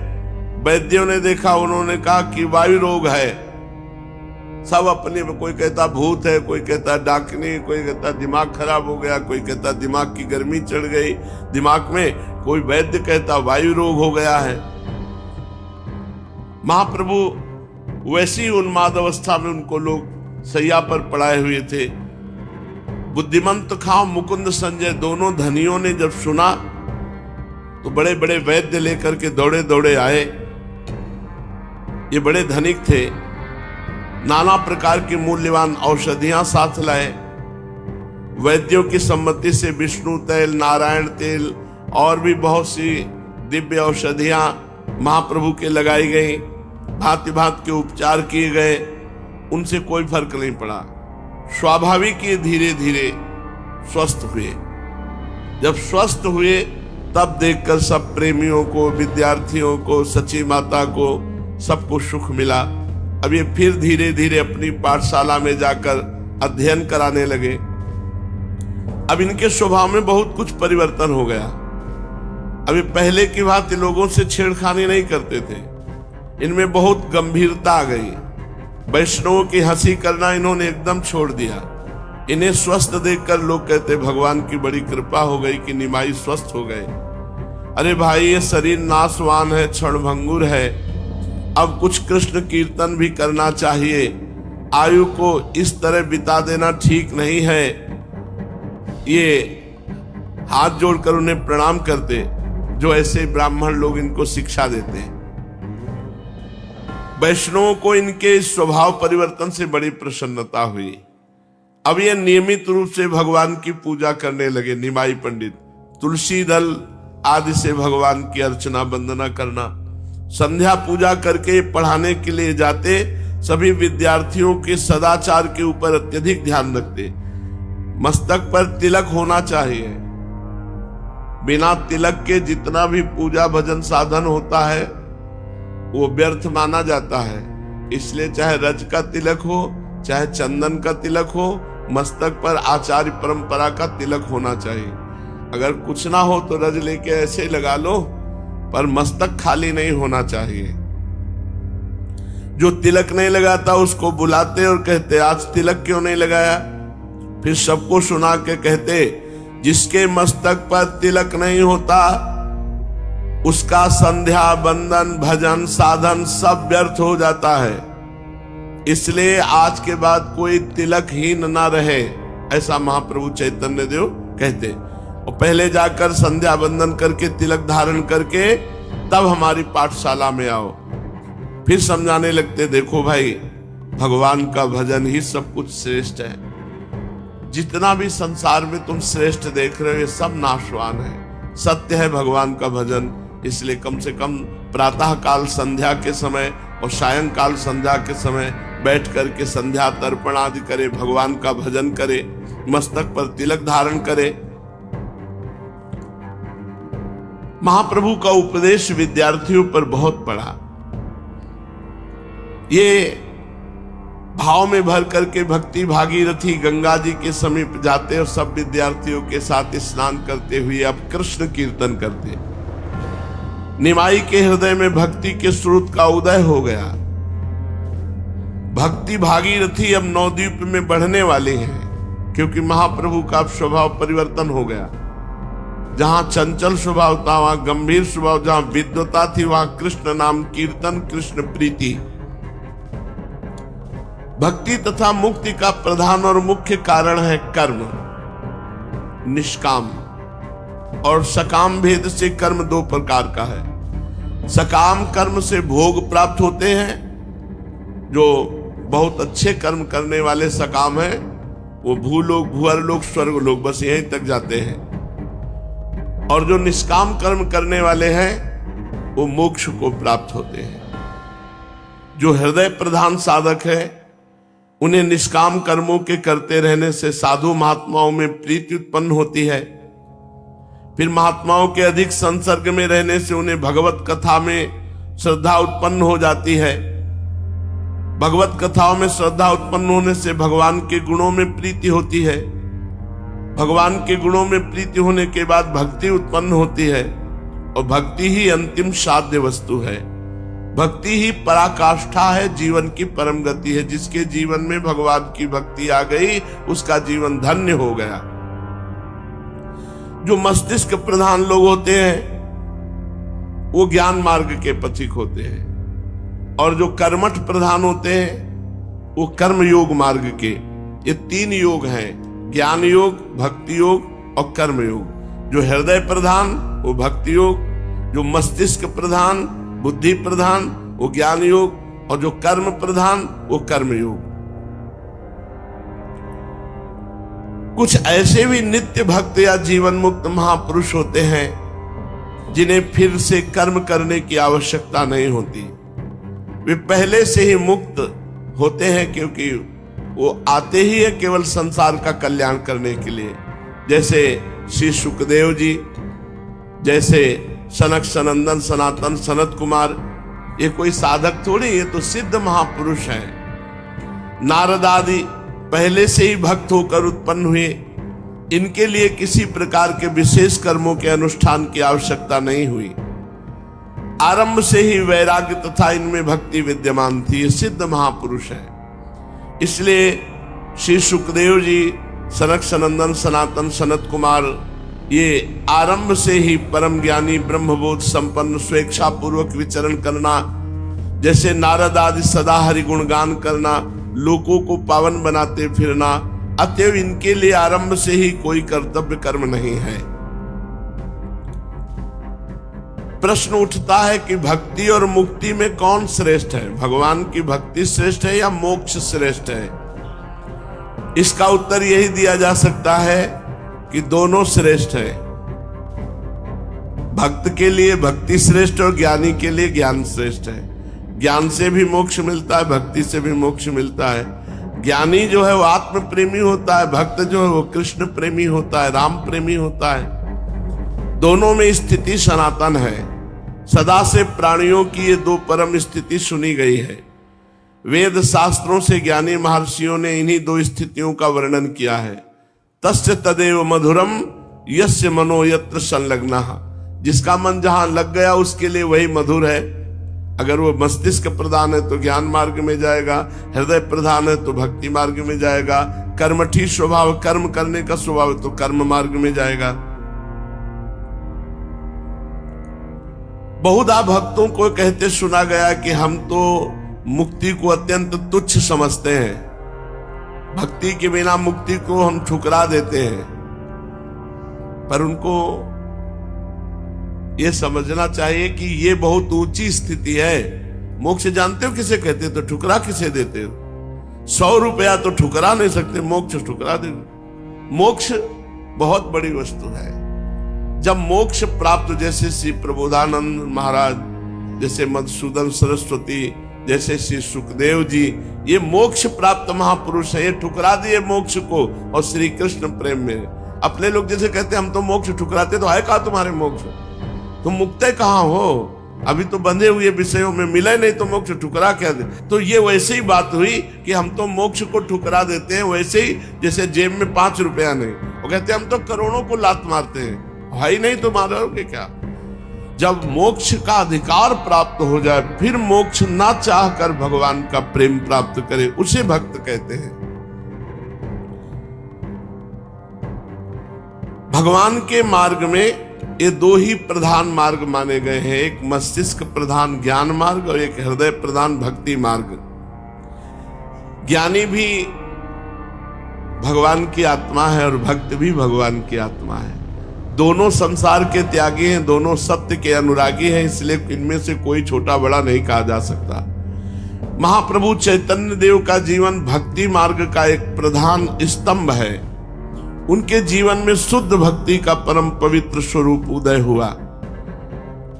वैद्यों ने देखा, उन्होंने कहा कि वायु रोग है। सब अपने, कोई कहता भूत है, कोई कहता डाकनी, कोई कहता दिमाग खराब हो गया, कोई कहता दिमाग की गर्मी चढ़ गई दिमाग में, कोई वैद्य कहता वायु रोग हो गया है। महाप्रभु वैसी उन्माद अवस्था में उनको लोग सैया पर पड़ाए हुए थे। बुद्धिमंत खां मुकुंद संजय दोनों धनियों ने जब सुना तो बड़े बड़े वैद्य लेकर के दौड़े दौड़े आए। ये बड़े धनिक थे, नाना प्रकार की मूल्यवान औषधियां साथ लाए। वैद्यों की सम्मति से विष्णु तेल, नारायण तेल और भी बहुत सी दिव्य औषधियां महाप्रभु के लगाई गई, भांति भांति के उपचार किए गए, उनसे कोई फर्क नहीं पड़ा। स्वाभाविक ये धीरे धीरे स्वस्थ हुए। जब स्वस्थ हुए तब देखकर सब प्रेमियों को, विद्यार्थियों को, सची माता को, सबको सुख मिला। अब ये फिर धीरे धीरे अपनी पाठशाला में जाकर अध्ययन कराने लगे। अब इनके स्वभाव में बहुत कुछ परिवर्तन हो गया। अभी पहले की भांति लोगों से छेड़खानी नहीं करते थे, इनमें बहुत गंभीरता आ गई। वैष्णवों की हंसी करना इन्होंने एकदम छोड़ दिया। इन्हें स्वस्थ देखकर लोग कहते भगवान की बड़ी कृपा हो गई कि निमाई स्वस्थ हो गए। अरे भाई, ये शरीर नाशवान है, क्षणभंगुर है। अब कुछ कृष्ण कीर्तन भी करना चाहिए। आयु को इस तरह बिता देना ठीक नहीं है। ये हाथ जोड़कर उन्हें प्रणाम करते जो ऐसे ब्राह्मण लोग इनको शिक्षा देते हैं। वैष्णवों को इनके स्वभाव परिवर्तन से बड़ी प्रसन्नता हुई। अब ये नियमित रूप से भगवान की पूजा करने लगे। निमाई पंडित तुलसी दल आदि से भगवान की अर्चना वंदना करना, संध्या पूजा करके पढ़ाने के लिए जाते। सभी विद्यार्थियों के सदाचार के ऊपर अत्यधिक ध्यान रखते। मस्तक पर तिलक होना चाहिए। बिना तिलक के जितना भी पूजा भजन साधन होता है वो व्यर्थ माना जाता है। इसलिए चाहे रज का तिलक हो, चाहे चंदन का तिलक हो, मस्तक पर आचार्य परंपरा का तिलक होना चाहिए। अगर कुछ ना हो तो रज लेके ऐसे ही लगा लो, पर मस्तक खाली नहीं होना चाहिए। जो तिलक नहीं लगाता उसको बुलाते और कहते आज तिलक क्यों नहीं लगाया। फिर सबको सुना के कहते जिसके मस्तक पर तिलक नहीं होता उसका संध्या बंदन भजन साधन सब व्यर्थ हो जाता है। इसलिए आज के बाद कोई तिलकहीन ना रहे, ऐसा महाप्रभु चैतन्य देव कहते। और पहले जाकर संध्या बंदन करके तिलक धारण करके तब हमारी पाठशाला में आओ। फिर समझाने लगते देखो भाई, भगवान का भजन ही सब कुछ श्रेष्ठ है। जितना भी संसार में तुम श्रेष्ठ देख रहे हो ये सब नाशवान है। सत्य है भगवान का भजन। इसलिए कम से कम प्रातः काल संध्या के समय और सायंकाल संध्या के समय बैठ करके संध्या तर्पण आदि करे, भगवान का भजन करे, मस्तक पर तिलक धारण करे। महाप्रभु का उपदेश विद्यार्थियों पर बहुत पड़ा। ये भाव में भर करके भक्ति भागीरथी गंगा जी के समीप जाते और सब विद्यार्थियों के साथ स्नान करते हुए अब कृष्ण कीर्तन करते। निमाई के हृदय में भक्ति के स्रोत का उदय हो गया। भक्ति भागीरथी अब नवद्वीप में बढ़ने वाली है, क्योंकि महाप्रभु का अब स्वभाव परिवर्तन हो गया। जहां चंचल स्वभाव था वहां गंभीर स्वभाव, जहां विद्वता थी वहां कृष्ण नाम कीर्तन, कृष्ण प्रीति। भक्ति तथा मुक्ति का प्रधान और मुख्य कारण है कर्म, निष्काम और सकाम भेद से कर्म दो प्रकार का है। सकाम कर्म से भोग प्राप्त होते हैं, जो बहुत अच्छे कर्म करने वाले सकाम हैं, वो भूलोक भूअरलोक स्वर्गलोक बस यहीं तक जाते हैं। और जो निष्काम कर्म करने वाले हैं वो मोक्ष को प्राप्त होते हैं। जो हृदय प्रधान साधक है उन्हें निष्काम कर्मों के करते रहने से साधु महात्माओं में प्रीति उत्पन्न होती है। फिर महात्माओं के अधिक संसर्ग में रहने से उन्हें भगवत कथा में श्रद्धा उत्पन्न हो जाती है। भगवत कथाओं में श्रद्धा उत्पन्न होने से भगवान के गुणों में प्रीति होती है। भगवान के गुणों में प्रीति होने के बाद भक्ति उत्पन्न होती है, और भक्ति ही अंतिम साध्य वस्तु है। भक्ति ही पराकाष्ठा है, जीवन की परम गति है। जिसके जीवन में भगवान की भक्ति आ गई उसका जीवन धन्य हो गया। जो मस्तिष्क प्रधान लोग होते हैं वो ज्ञान मार्ग के पथिक होते हैं, और जो कर्मठ प्रधान होते हैं वो कर्म योग मार्ग के। ये तीन योग हैं, ज्ञान योग, भक्ति योग और कर्म योग। जो हृदय प्रधान वो भक्ति योग, जो मस्तिष्क प्रधान बुद्धि प्रधान वो ज्ञान योग, और जो कर्म प्रधान वो कर्म योग। कुछ ऐसे भी नित्य भक्त या जीवन मुक्त महापुरुष होते हैं जिन्हें फिर से कर्म करने की आवश्यकता नहीं होती। वे पहले से ही मुक्त होते हैं, क्योंकि वो आते ही है केवल संसार का कल्याण करने के लिए। जैसे श्री सुखदेव जी, जैसे सनक सनंदन सनातन सनत कुमार, ये कोई साधक थोड़ी, ये तो सिद्ध महापुरुष हैं। नारद आदि पहले से ही भक्त होकर उत्पन्न हुए। इनके लिए किसी प्रकार के विशेष कर्मों के अनुष्ठान की आवश्यकता नहीं हुई। आरंभ से ही वैराग्य तथा इनमें भक्ति विद्यमान थी। ये सिद्ध महापुरुष है। इसलिए श्री सुखदेव जी, सनक सनंदन, सनातन, सनत कुमार, ये आरंभ से ही परम ज्ञानी, ब्रह्मबोध संपन्न, स्वेच्छा पूर्वक विचरण करना, जैसे नारद आदि सदा हरि गुणगान करना, लोगों को पावन बनाते फिरना, अतएव इनके लिए आरंभ से ही कोई कर्तव्य कर्म नहीं है। प्रश्न उठता है कि भक्ति और मुक्ति में कौन श्रेष्ठ है? भगवान की भक्ति श्रेष्ठ है या मोक्ष श्रेष्ठ है? इसका उत्तर यही दिया जा सकता है कि दोनों श्रेष्ठ है। भक्त के लिए भक्ति श्रेष्ठ और ज्ञानी के लिए ज्ञान श्रेष्ठ है। ज्ञान से भी मोक्ष मिलता है, भक्ति से भी मोक्ष मिलता है। ज्ञानी जो है वो आत्म प्रेमी होता है, भक्त जो है वो कृष्ण प्रेमी होता है, राम प्रेमी होता है। दोनों में स्थिति सनातन है। सदा से प्राणियों की ये दो परम स्थिति सुनी गई है। वेद शास्त्रों से ज्ञानी महर्षियों ने इन्हीं दो स्थितियों का वर्णन किया है। तस्य तदेव मधुरम यस्य मनो यत्र संलग्नः। जिसका मन जहां लग गया उसके लिए वही मधुर है। अगर वो मस्तिष्क प्रधान है तो ज्ञान मार्ग में जाएगा, हृदय प्रधान है तो भक्ति मार्ग में जाएगा, कर्मठी स्वभाव, कर्म करने का स्वभाव तो कर्म मार्ग में जाएगा। बहुधा भक्तों को कहते सुना गया कि हम तो मुक्ति को अत्यंत तुच्छ समझते हैं, भक्ति के बिना मुक्ति को हम ठुकरा देते हैं। पर उनको ये समझना चाहिए कि ये बहुत ऊंची स्थिति है। मोक्ष जानते हो किसे कहते हो? तो ठुकरा किसे देते हो? 100 रुपया तो ठुकरा नहीं सकते, मोक्ष ठुकरा दे। मोक्ष बहुत बड़ी वस्तु है। जब मोक्ष प्राप्त, जैसे श्री प्रबोधानंद महाराज, जैसे मधुसूदन सरस्वती, जैसे श्री सुखदेव जी, ये मोक्ष प्राप्त महापुरुष है। ये ठुकरा दिए मोक्ष को और श्री कृष्ण प्रेम में। अपने लोग जैसे कहते हम तो मोक्ष ठुकराते, तो है कहा तुम्हारे मोक्ष? तुम मुक्त कहां हो? अभी तो बंधे हुए विषयों में मिले नहीं तो मोक्ष ठुकरा क्या दे? तो ये वैसे ही बात हुई कि हम तो मोक्ष को ठुकरा देते हैं। वैसे ही जैसे जेब में 5 रुपया नहीं, वो कहते हम तो करोड़ों को लात मारते हैं, भाई नहीं तो मारोगे क्या? जब मोक्ष का अधिकार प्राप्त हो जाए, फिर मोक्ष ना चाह कर भगवान का प्रेम प्राप्त करे, उसे भक्त कहते हैं। भगवान के मार्ग में ये दो ही प्रधान मार्ग माने गए हैं, एक मस्तिष्क प्रधान ज्ञान मार्ग और एक हृदय प्रधान भक्ति मार्ग। ज्ञानी भी भगवान की आत्मा है और भक्त भी भगवान की आत्मा है। दोनों संसार के त्यागी हैं, दोनों सत्य के अनुरागी हैं, इसलिए इनमें से कोई छोटा बड़ा नहीं कहा जा सकता। महाप्रभु चैतन्य देव का जीवन भक्ति मार्ग का एक प्रधान स्तंभ है। उनके जीवन में शुद्ध भक्ति का परम पवित्र स्वरूप उदय हुआ।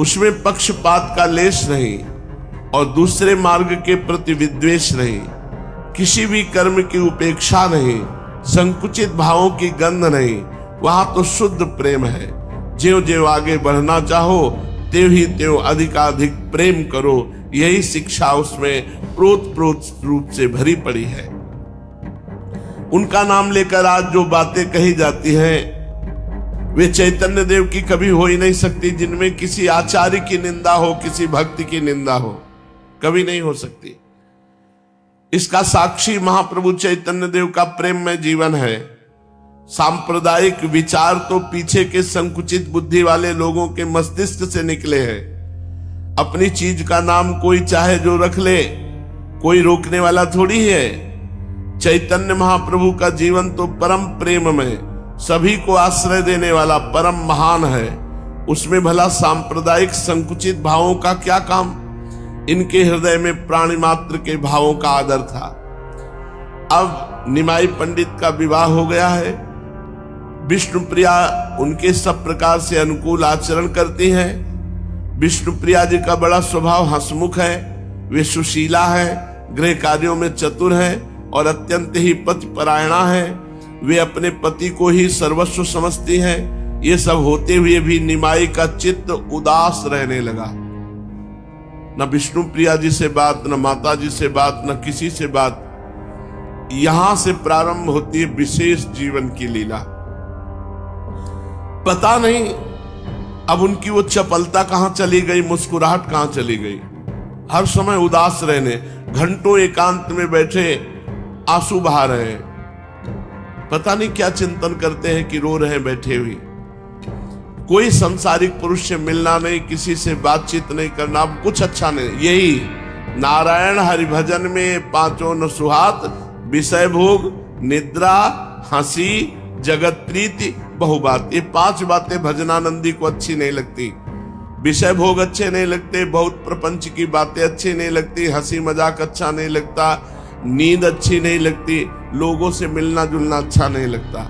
उसमें पक्षपात का लेश नहीं और दूसरे मार्ग के प्रति विद्वेष नहीं, किसी भी कर्म की उपेक्षा नहीं, संकुचित भावों की गंध नहीं। वहां तो शुद्ध प्रेम है। ज्यों ज्यों आगे बढ़ना चाहो त्यों ही त्यों अधिकाधिक प्रेम करो, यही शिक्षा उसमें प्रोत रूप से भरी पड़ी है। उनका नाम लेकर आज जो बातें कही जाती हैं वे चैतन्य देव की कभी हो ही नहीं सकती, जिनमें किसी आचार्य की निंदा हो, किसी भक्त की निंदा हो, कभी नहीं हो सकती। इसका साक्षी महाप्रभु चैतन्य देव का प्रेममय जीवन है। सांप्रदायिक विचार तो पीछे के संकुचित बुद्धि वाले लोगों के मस्तिष्क से निकले हैं। अपनी चीज का नाम कोई चाहे जो रख ले, कोई रोकने वाला थोड़ी है। चैतन्य महाप्रभु का जीवन तो परम प्रेम में सभी को आश्रय देने वाला परम महान है। उसमें भला सांप्रदायिक संकुचित भावों का क्या काम? इनके हृदय में प्राणी मात्र के भावों का आदर था। अब निमाई पंडित का विवाह हो गया है। विष्णुप्रिया उनके सब प्रकार से अनुकूल आचरण करती हैं। विष्णुप्रिया जी का बड़ा स्वभाव हंसमुख है, वे सुशीला है, गृह कार्यों में चतुर है और अत्यंत ही पतिपरायणा है। वे अपने पति को ही सर्वस्व समझती हैं। ये सब होते हुए भी निमाई का चित्त उदास रहने लगा। न विष्णुप्रिया जी से बात, न माता जी से बात, न किसी से बात। यहां से प्रारंभ होती है विशेष जीवन की लीला। पता नहीं अब उनकी वो चपलता कहां चली गई, मुस्कुराहट कहां चली गई। हर समय उदास रहने, घंटों एकांत में बैठे आंसू बहा रहे हैं, पता नहीं क्या चिंतन करते हैं कि रो रहे हैं बैठे हुए। कोई संसारिक पुरुष से मिलना नहीं, किसी से बातचीत नहीं करना, अब कुछ अच्छा नहीं। यही नारायण हरिभजन में पांचों न सुहात, विषय भोग, निद्रा, हंसी, जगत प्रीति, बहुबात। ये 5 बातें भजनानंदी को अच्छी नहीं लगती। विषय भोग अच्छे नहीं लगते, बहुत प्रपंच की बातें अच्छी नहीं लगती, हंसी मजाक अच्छा नहीं लगता, नींद अच्छी नहीं लगती, लोगों से मिलना जुलना अच्छा नहीं लगता।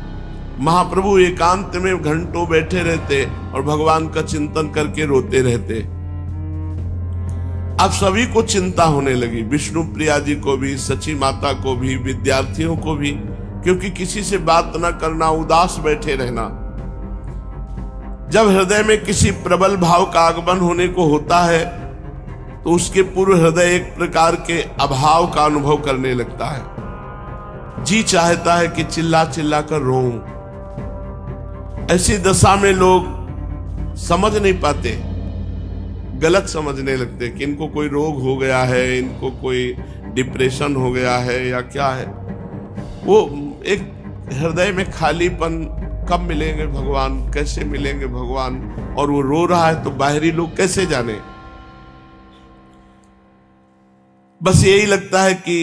महाप्रभु एकांत में घंटों बैठे रहते और भगवान का चिंतन करके रोते रहते। अब सभी को चिंता होने लगी, विष्णु प्रिया जी को भी, सची माता को भी, विद्यार्थियों को भी, क्योंकि किसी से बात न करना, उदास बैठे रहना। जब हृदय में किसी प्रबल भाव का आगमन होने को होता है तो उसके पूर्व हृदय एक प्रकार के अभाव का अनुभव करने लगता है। जी चाहता है कि चिल्ला चिल्ला कर रोऊं। ऐसी दशा में लोग समझ नहीं पाते, गलत समझने लगते कि इनको कोई रोग हो गया है, इनको कोई डिप्रेशन हो गया है या क्या है। वो एक हृदय में खालीपन, कब मिलेंगे भगवान, कैसे मिलेंगे भगवान, और वो रो रहा है तो बाहरी लोग कैसे जाने। बस यही लगता है कि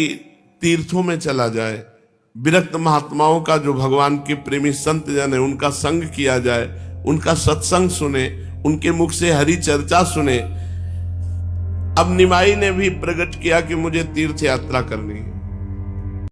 तीर्थों में चला जाए, विरक्त महात्माओं का, जो भगवान के प्रेमी संत जन है, उनका संग किया जाए, उनका सत्संग सुने, उनके मुख से हरि चर्चा सुने। अब निमाई ने भी प्रकट किया कि मुझे तीर्थ यात्रा करनी है।